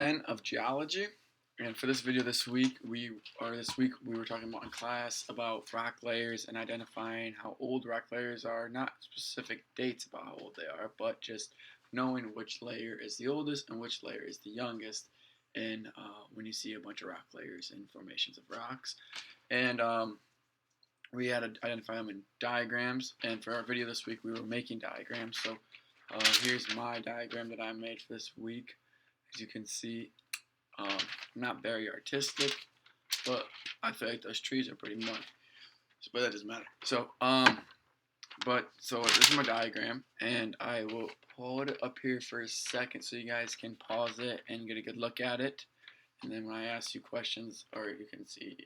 10 of Geology, and for this video this week we were talking about in class about rock layers and identifying how old rock layers are, not specific dates about how old they are, but just knowing which layer is the oldest and which layer is the youngest. And when you see a bunch of rock layers and formations of rocks, and we had to identify them in diagrams. And for our video this week, we were making diagrams. So here's my diagram that I made for this week. As you can see, not very artistic, but I feel like those trees are pretty muddy. But that doesn't matter. So this is my diagram, and I will hold it up here for a second so you guys can pause it and get a good look at it. And then when I ask you questions, or you can see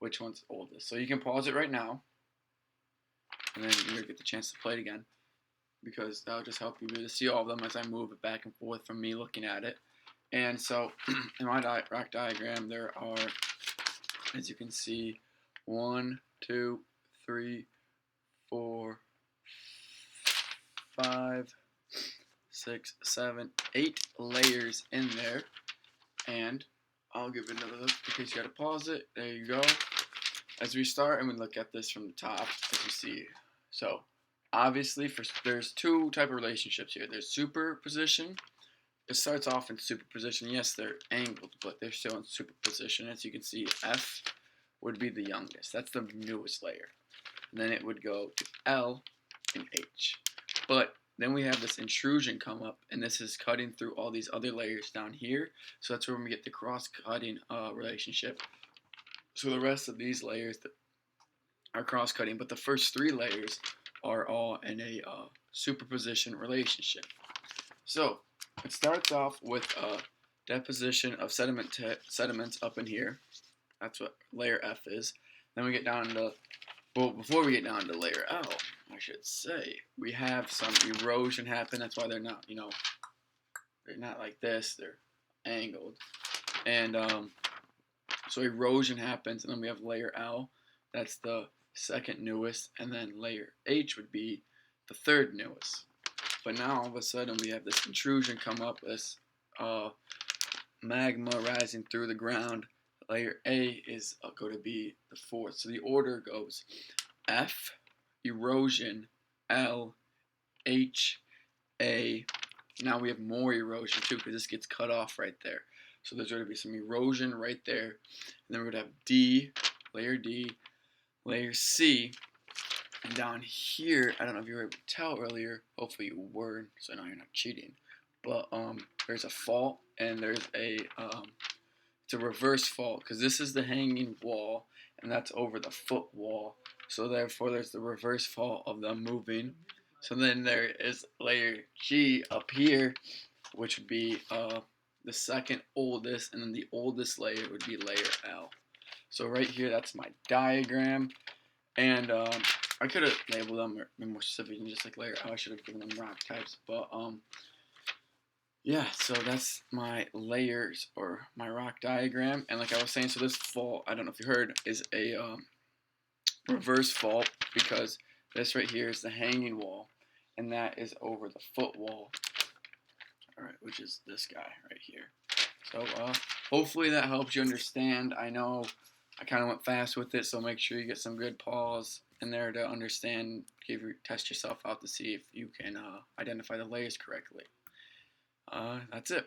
which one's oldest. So you can pause it right now, and then you'll get the chance to play it again, because that'll just help you be able to see all of them as I move it back and forth from me looking at it. And so in my rock diagram, there are, as you can see, 1, 2, 3, 4, 5, 6, 7, 8 layers in there. And I'll give it another look in case you gotta pause it. There you go. As we start, and we look at this from the top, as you see. So obviously, there's two type of relationships here. There's superposition. It starts off in superposition. Yes, they're angled, but they're still in superposition. As you can see, F would be the youngest. That's the newest layer. And then it would go to L and H. But then we have this intrusion come up, and this is cutting through all these other layers down here. So that's where we get the cross-cutting relationship. So the rest of these layers are cross-cutting, but the first 3 layers are all in a superposition relationship. So it starts off with a deposition of sediments up in here. That's what layer F is. Then we get down to, well, before we get down to layer L, I should say, we have some erosion happen. That's why they're not, they're not like this. They're angled. And so erosion happens, and then we have layer L. That's the second newest. And then layer H would be the third newest. But now all of a sudden we have this intrusion come up, this magma rising through the ground. Layer A is going to be the fourth. So the order goes F, erosion, L, H, A. Now we have more erosion too, because this gets cut off right there. So there's going to be some erosion right there. And then we're going to have D, layer C. And down here, I don't know if you were able to tell earlier. Hopefully you were, so now you're not cheating. But there's a fault, and there's it's a reverse fault, because this is the hanging wall, and that's over the foot wall. So therefore, there's the reverse fault of them moving. So then there is layer G up here, which would be the second oldest, and then the oldest layer would be layer L. So right here, that's my diagram, and I could have labeled them or been more specific than just like layer L. I should have given them rock types, but yeah, so that's my layers or my rock diagram. And like I was saying, so this fault, I don't know if you heard, is a reverse fault, because this right here is the hanging wall, and that is over the foot wall. All right, which is this guy right here. So hopefully that helps you understand. I know I kind of went fast with it, so make sure you get some good pause in there to understand, test yourself out to see if you can identify the layers correctly. That's it.